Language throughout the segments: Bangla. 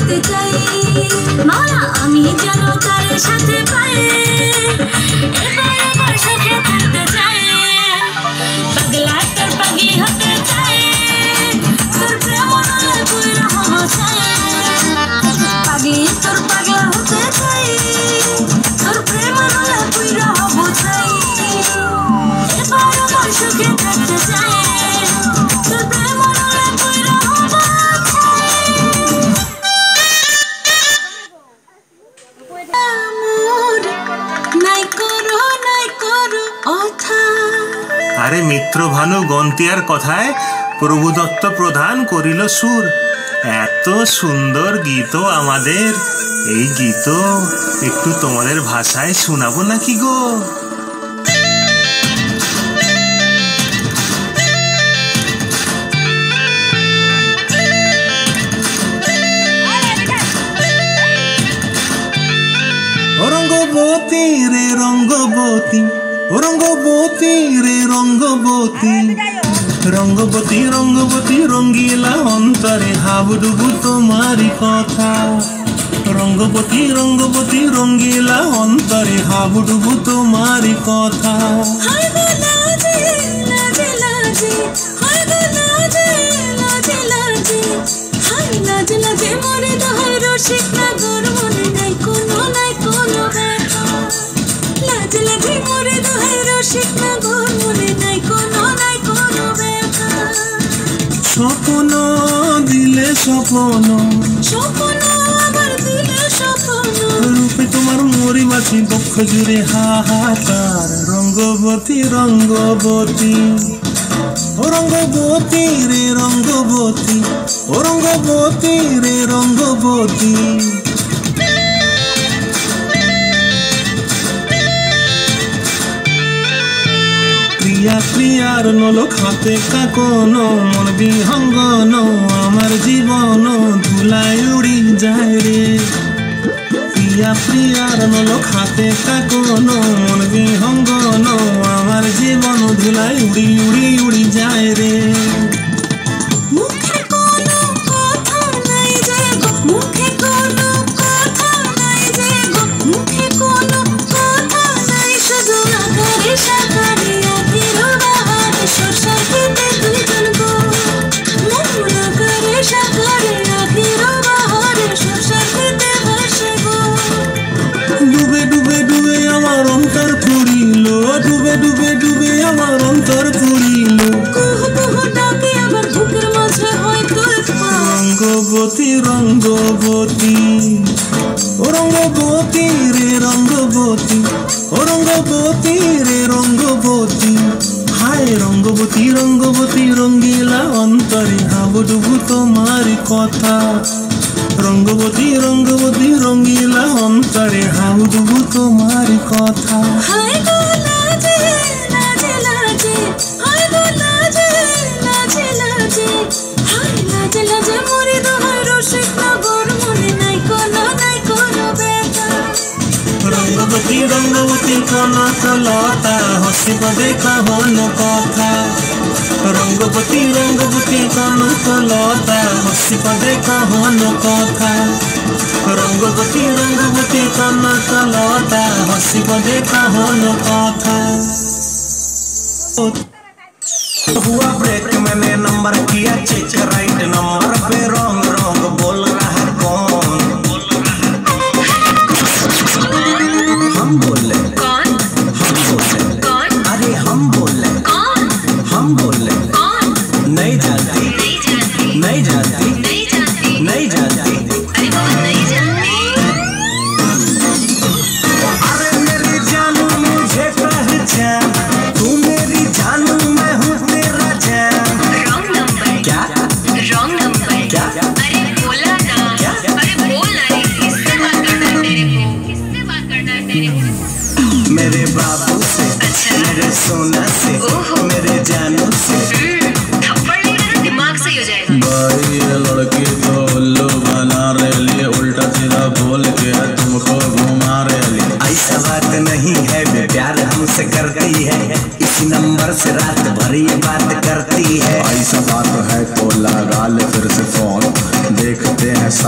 থাকতে চাই মাওলা আমি যেন তার সাথে পাই এবার আমার সুখে থাকতে চাই পাগলা তোর পাগলি হতে চাই তোর প্রেম নলে পুরা হব চাই পাগলি তোর পাগলা হতে চাই তোর প্রেম নলে পুরা হব চাই এবার আমার সুখে থাকতে চাই তোর প্রেম নলে পুরা হব আরে মিত্র ভানু গন্তিয়ার কথায় প্রভুদত্ত প্রধান করিল সুর। এত সুন্দর গীত আমাদের, এই গীত একটু তোমাদের ভাষায় শোনাবো নাকি গো? রঙ্গবতী রে রঙ্গবতী, রঙ্গবতী রে রঙ্গবতী, রঙ্গবতী রঙ্গবতী রঙ্গিলা অন্তরে হাবুডুবু তোমারি কথা। রঙ্গবতী রঙ্গবতী রঙ্গিলা অন্তরে হাবুডুবু তোমারি কথা। স্বপ্ন দিলে স্বপ্ন, স্বপ্ন আবার দিলে স্বপ্ন, রূপে তোমার মরি বাঁচি বক্ষ জুড়ে হাহাকার। রঙ্গবতী রঙ্গবতী, ও রঙ্গবতী রে রঙ্গবতী, ও রঙ্গবতী রে রঙ্গবতী। প্রিয়া প্রিয়ার নলক হাতে কাকন, মন বিহঙ্গন আমার জীবন ধুলায় উড়ি যায় রে। প্রিয়া প্রিয়ার নলক হাতে কাকন, মন বিহঙ্গন আমার জীবন ধুলায় উড়ি উড়ি উড়ি যায় রে। মুখে কোনো কথা নাই যে গো, মুখে কোনো কথা নাই যে গো, মুখে কোনো কথা নাই, শুধু আকারে সাকারে আখির বাহারে সরষার খেতে দুইজন গো, মন আকারে সাকারে আখির বাহারে সরষার খেতে ভাসে গো। ডুবে ডুবে ডুবে আমার অন্তর পুরিল, ডুবে ডুবে ডুবে আমার অন্তর পুরিল। কুহু কুহু ডাকে আবার বুকের মাঝে হয় তুলপা। রঙ্গবতী রঙ্গবতী, ও রঙ্গবতী রে রঙ্গবতী, ও রঙ্গবতী রে রঙ্গবতী। হায় রঙ্গবতী রঙ্গবতী রঙ্গিলা অন্তরে হাবুডুবু তোমারি কথা। রঙ্গবতী রঙ্গবতী রঙ্গিলা অন্তরে হাবুডুবু তোমারি কথা। হায় গো লাজে লাজে লাজে, হায় গো লাজে লাজে লাজে, হায় লাজে লাজে মরি দোহাই রসিক নগর, মনে নাই কোনো ব্যথা। রঙ্গবতী রঙ্গবতী কনক লতা হসিব দেখা হন কথা। রঙ্গবতী রঙ্গবতী কনক লতা হসিব দেখা হন কথা। রঙ্গবতী রঙ্গবতী কনক লতা হসিব দেখা হন কথা। हुआ ब्रेक मैंने नंबर किया चेक, राइट नंबर पे रॉन्ग रॉन्ग बोल रहा है कौन? हम बोले कौन? हम बोले कौन? अरे हम बोले कौन? हम बोले कौन? नहीं जाती नहीं जानती, नहीं जाती नहीं जानती, नहीं जाती। अरे कौन नहीं जानती? अरे मेरी जानू मुझे पहचान, तू मेरी जानू मैं हूँ तेरा जान। Wrong number, क्या wrong number, क्या I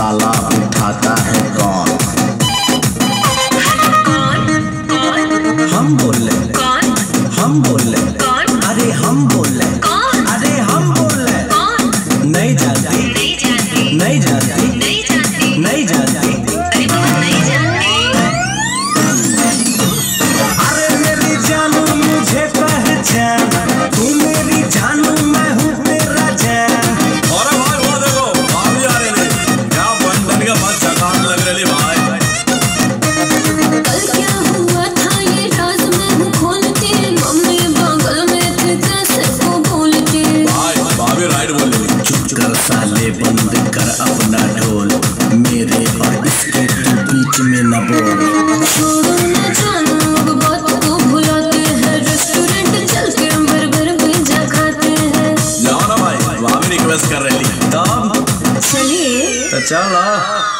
साला उठाता है कौन? हम बोले कौन? हम बोले कौन? अरे हम बोले कौन? अरे हम बोले कौन? नहीं जानती नहीं जानती, नहीं जानती नहीं जानती, नहीं जानती। अरे बाबा नहीं जानती। अरे मेरी जानू मुझे पहचान, तू मेरी जानू मैं हूँ तेरा जान। अरे भाई वो देखो भाभी आ रहे थे, क्या बंधन का मस्त चकान लग रही भाई। कल क्या हुआ था ये राज में हूँ खोलती, मम्मी बगल में थे कैसे वो भूलती। भाई भाभी राइट बोल रही। चुप कर साले, बंद कर अपना ढोल, मेरे और इसके तू बीच में न बोल। छोड़ो न जानो अब बात को भुलाते हैं, रेस्टोरेंट चल के बर्गर पिज्जा खाते हैं। जाओ ना भाई, भाभी रिक्वेस्ट कर रही थी। तब चलिए तो चलो।